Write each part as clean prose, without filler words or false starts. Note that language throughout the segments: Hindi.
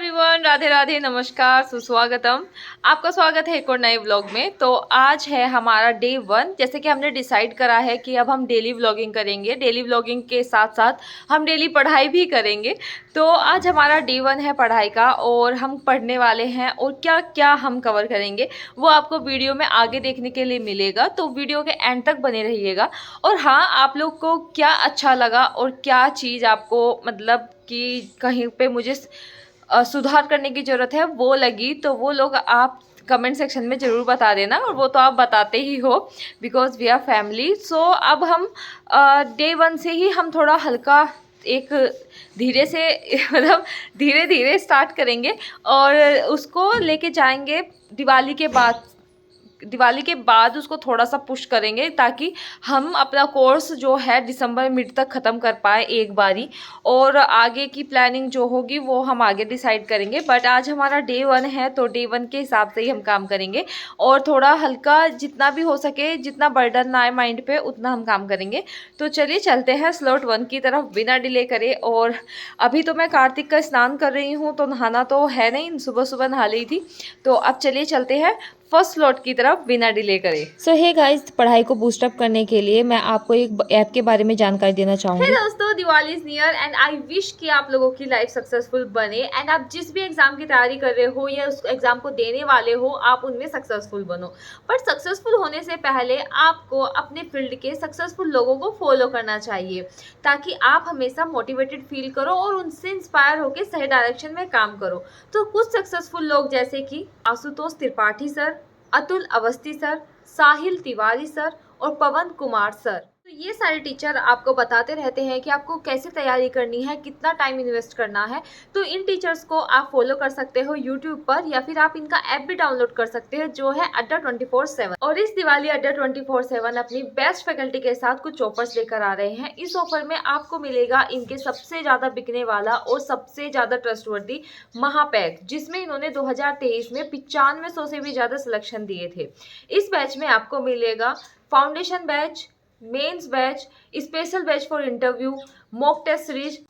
एवरीवन, राधे राधे, नमस्कार, सुस्वागतम। आपका स्वागत है एक और नए व्लॉग में। तो आज है हमारा डे 1। जैसे कि हमने डिसाइड करा है कि अब हम डेली व्लॉगिंग करेंगे। डेली व्लॉगिंग के साथ साथ हम डेली पढ़ाई भी करेंगे। तो आज हमारा डे 1 है पढ़ाई का और हम पढ़ने वाले हैं और क्या क्या हम कवर करेंगे वो आपको वीडियो में आगे देखने के लिए मिलेगा। तो वीडियो के एंड तक बने रहिएगा। और हाँ, आप लोग को क्या अच्छा लगा और क्या चीज़ आपको मतलब कि कहीं पे मुझे सुधार करने की ज़रूरत है वो लगी, तो वो लोग आप कमेंट सेक्शन में ज़रूर बता देना। और वो तो आप बताते ही हो, बिकॉज वी आर फैमिली। सो अब हम डे 1 से ही हम थोड़ा हल्का एक धीरे से मतलब धीरे धीरे स्टार्ट करेंगे और उसको लेके जाएंगे दिवाली के बाद उसको थोड़ा सा पुश करेंगे ताकि हम अपना कोर्स जो है दिसंबर मिड तक ख़त्म कर पाए एक बारी। और आगे की प्लानिंग जो होगी वो हम आगे डिसाइड करेंगे। बट आज हमारा डे 1 है तो डे 1 के हिसाब से ही हम काम करेंगे और थोड़ा हल्का जितना भी हो सके, जितना बर्डन ना आए माइंड पे, उतना हम काम करेंगे। तो चलिए चलते हैं स्लॉट 1 की तरफ बिना डिले करे। और अभी तो मैं कार्तिक का स्नान कर रही हूँ तो नहाना तो है नहीं, सुबह सुबह नहा ली थी। तो अब चलिए चलते हैं फर्स्ट स्लॉट की तरफ बिना डिले करे। सो हे गाइस, पढ़ाई को बूस्ट अप करने के लिए मैं आपको एक ऐप के बारे में जानकारी देना चाहूँगी। हे दोस्तों, Diwali is near and I wish कि आप लोगों की लाइफ सक्सेसफुल बने। एंड आप जिस भी एग्जाम की तैयारी कर रहे हो या उस एग्जाम को देने वाले हो, आप उनमें सक्सेसफुल बनो। पर सक्सेसफुल होने से पहले आपको अपने फील्ड के सक्सेसफुल लोगों को फॉलो करना चाहिए ताकि आप हमेशा मोटिवेटेड फील करो और उनसे इंस्पायर होकर सही डायरेक्शन में काम करो। तो कुछ सक्सेसफुल लोग जैसे कि आशुतोष त्रिपाठी सर, अतुल अवस्थी सर, साहिल तिवारी सर और पवन कुमार सर, तो ये सारे टीचर आपको बताते रहते हैं कि आपको कैसे तैयारी करनी है, कितना टाइम इन्वेस्ट करना है। तो इन टीचर्स को आप फॉलो कर सकते हो यूट्यूब पर, या फिर आप इनका ऐप भी डाउनलोड कर सकते हो जो है अड्डा 24/7। और इस दिवाली अड्डा 24/7 अपनी बेस्ट फैकल्टी के साथ कुछ ऑफर्स लेकर आ रहे हैं। इस ऑफर में आपको मिलेगा इनके सबसे ज़्यादा बिकने वाला और सबसे ज़्यादा ट्रस्टवर्दी महापैक, जिसमें इन्होंने 2023 में 9500 से भी ज़्यादा सिलेक्शन दिए थे। इस बैच में आपको मिलेगा foundation batch, mains batch, special batch for interview, mock test series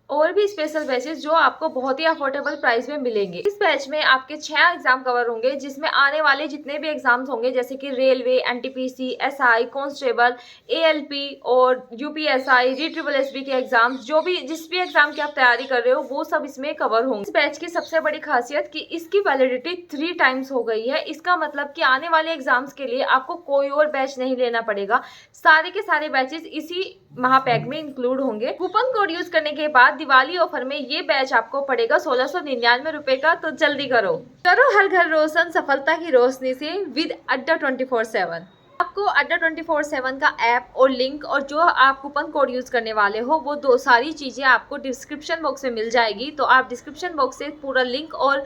और भी स्पेशल बैचेस जो आपको बहुत ही अफोर्डेबल प्राइस में मिलेंगे। इस बैच में आपके 6 एग्जाम कवर होंगे, जिसमें आने वाले जितने भी एग्जाम्स होंगे जैसे कि railway, NTPC, SI, constable, ALP और यूपीएसआई, RSSB के एग्जाम्स, जो भी जिस भी एग्जाम की आप तैयारी कर रहे हो वो सब इसमें कवर होंगे। इस बैच की सबसे बड़ी खासियत कि इसकी वैलिडिटी 3 टाइम्स हो गई है। इसका मतलब कि आने वाले एग्जाम्स के लिए आपको कोई और बैच नहीं लेना पड़ेगा, सारे के सारे बैचेस इसी महापैक में इंक्लूड होंगे। कूपन कोड यूज करने के बाद दिवाली ऑफर में ये बैच आपको पड़ेगा 1699 रुपए का। तो जल्दी करो हर घर रोशन सफलता की रोशनी से विद अड्डा 24/7। आपको अड्डा 24/7 का ऐप और लिंक और जो आप कूपन कोड यूज करने वाले हो वो दो सारी चीजें आपको डिस्क्रिप्शन बॉक्स में मिल जाएगी। तो आप डिस्क्रिप्शन बॉक्स से पूरा लिंक और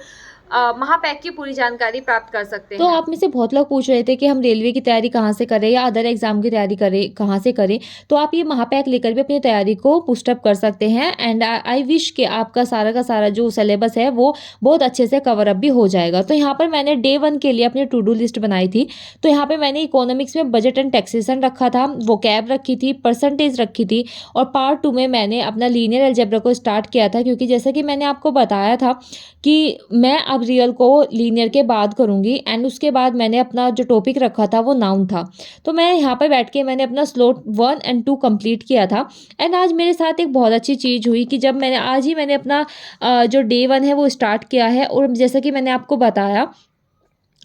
महापैक की पूरी जानकारी प्राप्त कर सकते हैं। तो आप में से बहुत लोग पूछ रहे थे कि हम रेलवे की तैयारी कहाँ से करें या अदर एग्जाम की तैयारी करें, कहाँ से करें। तो आप ये महापैक लेकर भी अपनी तैयारी को पुस्टअप कर सकते हैं। एंड आई विश कि आपका सारा का सारा जो सिलेबस है वो बहुत अच्छे से कवर अप भी हो जाएगा। तो यहाँ पर मैंने डे 1 के लिए अपनी टू डू लिस्ट बनाई थी। तो यहाँ पर मैंने इकोनॉमिक्स में बजट एंड टैक्सेशन रखा था, वो कैब रखी थी, परसेंटेज रखी थी। और पार्ट 2 में मैंने अपना लीनियर अलजेब्रा को स्टार्ट किया था, क्योंकि जैसा कि मैंने आपको बताया था कि मैं अब रियल को लीनियर के बाद करूंगी। एंड उसके बाद मैंने अपना जो टॉपिक रखा था वो नाउन था। तो मैं यहाँ पे बैठ के मैंने अपना स्लॉट 1 और 2 कंप्लीट किया था। एंड आज मेरे साथ एक बहुत अच्छी चीज़ हुई कि जब मैंने अपना जो डे 1 है वो स्टार्ट किया है। और जैसा कि मैंने आपको बताया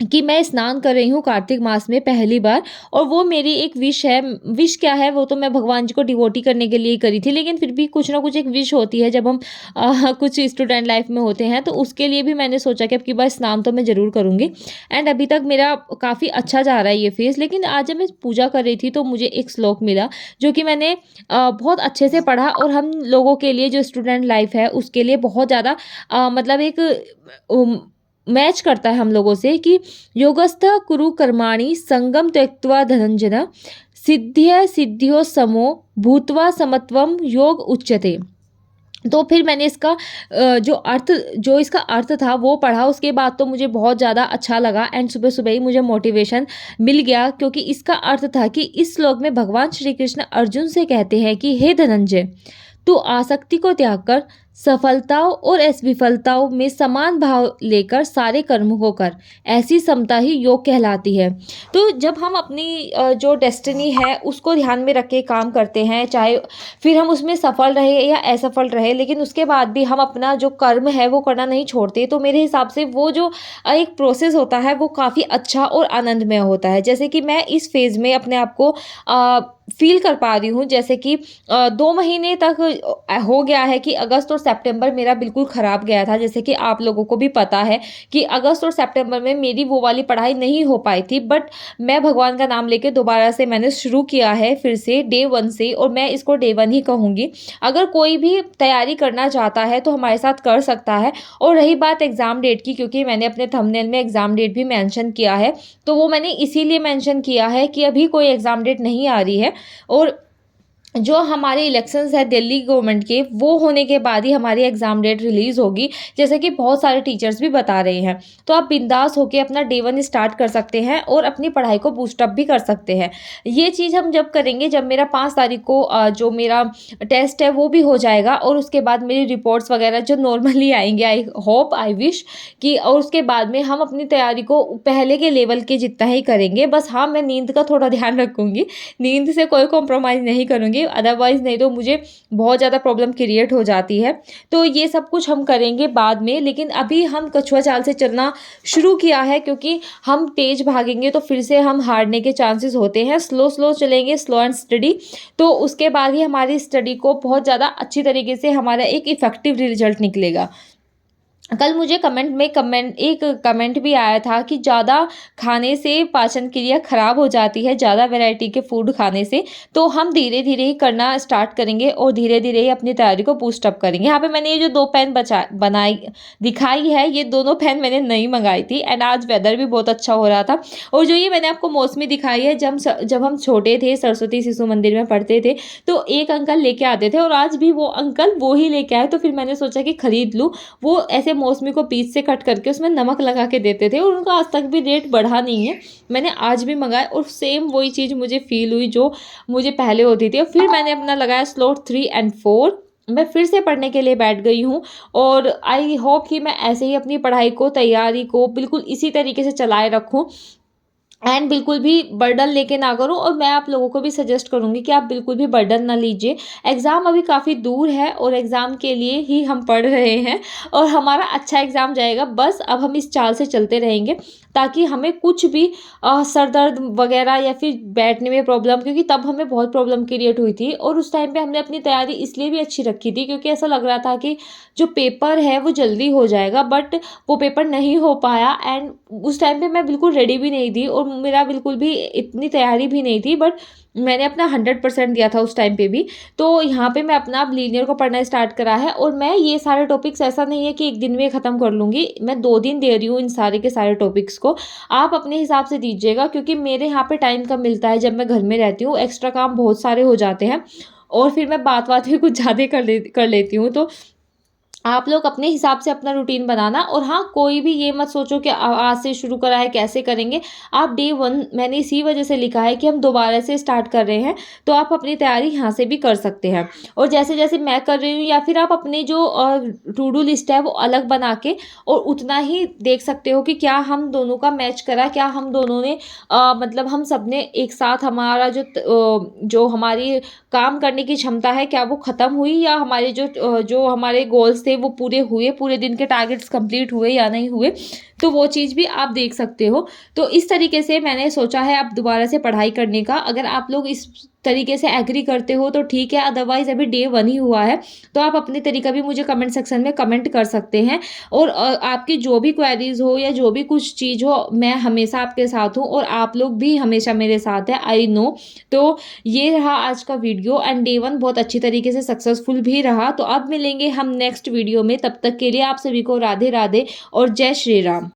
कि मैं स्नान कर रही हूँ कार्तिक मास में पहली बार, और वो मेरी एक विश है। विश क्या है, वो तो मैं भगवान जी को डिवोटी करने के लिए ही करी थी, लेकिन फिर भी कुछ ना कुछ एक विश होती है जब हम कुछ स्टूडेंट लाइफ में होते हैं। तो उसके लिए भी मैंने सोचा कि अब की बार स्नान तो मैं ज़रूर करूँगी। एंड अभी तक मेरा काफ़ी अच्छा जा रहा है ये फेज़। लेकिन आज जब मैं पूजा कर रही थी तो मुझे एक श्लोक मिला जो कि मैंने बहुत अच्छे से पढ़ा, और हम लोगों के लिए जो स्टूडेंट लाइफ है उसके लिए बहुत ज़्यादा मतलब एक मैच करता है हम लोगों से कि योगस्थ कुरु कर्माणि संगम त्यक्त्वा धनंजय सिद्ध्य सिद्धियो समो भूत्वा समत्वम योग उच्यते। तो फिर मैंने इसका जो इसका अर्थ था वो पढ़ा। उसके बाद तो मुझे बहुत ज़्यादा अच्छा लगा एंड सुबह सुबह ही मुझे मोटिवेशन मिल गया, क्योंकि इसका अर्थ था कि इस श्लोक में भगवान श्री कृष्ण अर्जुन से कहते हैं कि हे धनंजय, तू आसक्ति को त्याग कर सफलताओं और असफलताओं में समान भाव लेकर सारे कर्मों को कर, ऐसी समता ही योग कहलाती है। तो जब हम अपनी जो डेस्टिनी है उसको ध्यान में रख के काम करते हैं, चाहे फिर हम उसमें सफल रहे या असफल रहे, लेकिन उसके बाद भी हम अपना जो कर्म है वो करना नहीं छोड़ते, तो मेरे हिसाब से वो जो एक प्रोसेस होता है वो काफ़ी अच्छा और आनंदमय होता है। जैसे कि मैं इस फेज़ में अपने आप को फ़ील कर पा रही हूँ, जैसे कि 2 महीने तक हो गया है कि अगस्त और सितंबर मेरा बिल्कुल ख़राब गया था। जैसे कि आप लोगों को भी पता है कि अगस्त और सितंबर में मेरी वो वाली पढ़ाई नहीं हो पाई थी, बट मैं भगवान का नाम लेके दोबारा से मैंने शुरू किया है फिर से डे 1 से, और मैं इसको डे 1 ही कहूँगी। अगर कोई भी तैयारी करना चाहता है तो हमारे साथ कर सकता है। और रही बात एग्ज़ाम डेट की, क्योंकि मैंने अपने थंबनेल में एग्ज़ाम डेट भी मेंशन किया है, तो वो मैंने इसीलिए मेंशन किया है कि अभी कोई एग्ज़ाम डेट नहीं आ रही है, और जो हमारे इलेक्शंस है दिल्ली गवर्नमेंट के, वो होने के बाद ही हमारी एग्ज़ाम डेट रिलीज़ होगी, जैसे कि बहुत सारे टीचर्स भी बता रहे हैं। तो आप बिंदास होके अपना डे 1 स्टार्ट कर सकते हैं और अपनी पढ़ाई को बूस्ट अप भी कर सकते हैं। ये चीज़ हम जब करेंगे, जब मेरा 5 तारीख को जो मेरा टेस्ट है वो भी हो जाएगा, और उसके बाद मेरी रिपोर्ट्स वगैरह जो नॉर्मली आएँगे, आई होप, आई विश कि, और उसके बाद में हम अपनी तैयारी को पहले के लेवल के जितना ही करेंगे। बस हाँ, मैं नींद का थोड़ा ध्यान रखूँगी, नींद से कोई कॉम्प्रोमाइज़ नहीं करूँगी, अदरवाइज़ नहीं तो मुझे बहुत ज़्यादा प्रॉब्लम क्रिएट हो जाती है। तो ये सब कुछ हम करेंगे बाद में, लेकिन अभी हम कछुआ चाल से चलना शुरू किया है, क्योंकि हम तेज़ भागेंगे तो फिर से हम हारने के चांसेस होते हैं। स्लो स्लो चलेंगे, स्लो एंड स्टडी, तो उसके बाद ही हमारी स्टडी को बहुत ज़्यादा अच्छी तरीके से हमारा एक इफ़ेक्टिव रिजल्ट निकलेगा। कल मुझे एक कमेंट भी आया था कि ज़्यादा खाने से पाचन क्रिया खराब हो जाती है, ज़्यादा वैरायटी के फूड खाने से। तो हम धीरे-धीरे ही करना स्टार्ट करेंगे और धीरे-धीरे ही अपनी तैयारी को बूस्ट अप करेंगे। यहाँ पे मैंने ये जो 2 पेन बनाई दिखाई है, ये दोनों पेन मैंने नई मँगाई थी, एंड आज वेदर भी बहुत अच्छा हो रहा था। और जो ये मैंने आपको मौसमी दिखाई है, जब हम छोटे थे, सरस्वती शिशु मंदिर में पढ़ते थे, तो एक अंकल लेके आते थे, और आज भी वो अंकल वो ही लेके आए, तो फिर मैंने सोचा कि खरीद लूँ। वो ऐसे मौसमी को बीच से कट करके उसमें नमक लगा के देते थे, और उनका आज तक भी रेट बढ़ा नहीं है। मैंने आज भी मंगाया, और सेम वही चीज़ मुझे फ़ील हुई जो मुझे पहले होती थी, और फिर मैंने अपना लगाया स्लॉट 3 एंड 4। मैं फिर से पढ़ने के लिए बैठ गई हूँ, और आई होप कि मैं ऐसे ही अपनी पढ़ाई को, तैयारी को बिल्कुल इसी तरीके से चलाए रखूँ, एंड बिल्कुल भी बर्डन लेके ना करूँ। और मैं आप लोगों को भी सजेस्ट करूँगी कि आप बिल्कुल भी बर्डन ना लीजिए। एग्ज़ाम अभी काफ़ी दूर है, और एग्ज़ाम के लिए ही हम पढ़ रहे हैं, और हमारा अच्छा एग्ज़ाम जाएगा। बस अब हम इस चाल से चलते रहेंगे, ताकि हमें कुछ भी सर दर्द वगैरह या फिर बैठने में प्रॉब्लम, क्योंकि तब हमें बहुत प्रॉब्लम क्रिएट हुई थी, और उस टाइम पे हमने अपनी तैयारी इसलिए भी अच्छी रखी थी क्योंकि ऐसा लग रहा था कि जो पेपर है वो जल्दी हो जाएगा, बट वो पेपर नहीं हो पाया। एंड उस टाइम पे मैं बिल्कुल रेडी भी नहीं थी, और मेरा बिल्कुल भी इतनी तैयारी भी नहीं थी, बट मैंने अपना 100% दिया था उस टाइम पे भी। तो यहाँ पे मैं अपना अब लीनियर को पढ़ना स्टार्ट करा है, और मैं ये सारे टॉपिक्स, ऐसा नहीं है कि एक दिन में ख़त्म कर लूँगी, मैं 2 दिन दे रही हूँ इन सारे के सारे टॉपिक्स को। आप अपने हिसाब से दीजिएगा, क्योंकि मेरे यहाँ पे टाइम कम मिलता है, जब मैं घर में रहती हूँ, एक्स्ट्रा काम बहुत सारे हो जाते हैं, और फिर मैं बात-बात में कुछ ज़्यादा कर लेती हूँ। तो आप लोग अपने हिसाब से अपना रूटीन बनाना, और हाँ, कोई भी ये मत सोचो कि आज से शुरू करा है, कैसे करेंगे। आप डे 1, मैंने इसी वजह से लिखा है कि हम दोबारा से स्टार्ट कर रहे हैं, तो आप अपनी तैयारी यहाँ से भी कर सकते हैं। और जैसे-जैसे मैं कर रही हूँ, या फिर आप अपनी जो टू डू लिस्ट है वो अलग बना के, और उतना ही देख सकते हो कि क्या हम दोनों का मैच करा, क्या हम दोनों ने मतलब हम सब ने एक साथ हमारा जो हमारी काम करने की क्षमता है, क्या वो ख़त्म हुई, या हमारे जो हमारे गोल्स थे वो पूरे हुए, पूरे दिन के टारगेट्स कंप्लीट हुए या नहीं हुए। तो वो चीज़ भी आप देख सकते हो। तो इस तरीके से मैंने सोचा है अब दोबारा से पढ़ाई करने का। अगर आप लोग इस तरीके से एग्री करते हो तो ठीक है, अदरवाइज़ अभी डे 1 ही हुआ है, तो आप अपने तरीका भी मुझे कमेंट सेक्शन में कमेंट कर सकते हैं। और आपकी जो भी क्वेरीज़ हो या जो भी कुछ चीज़ हो, मैं हमेशा आपके साथ हूँ, और आप लोग भी हमेशा मेरे साथ हैं, आई नो। तो ये रहा आज का वीडियो, एंड डे 1 बहुत अच्छी तरीके से सक्सेसफुल भी रहा। तो अब मिलेंगे हम नेक्स्ट वीडियो में, तब तक के लिए आप सभी को राधे राधे और जय श्री राम।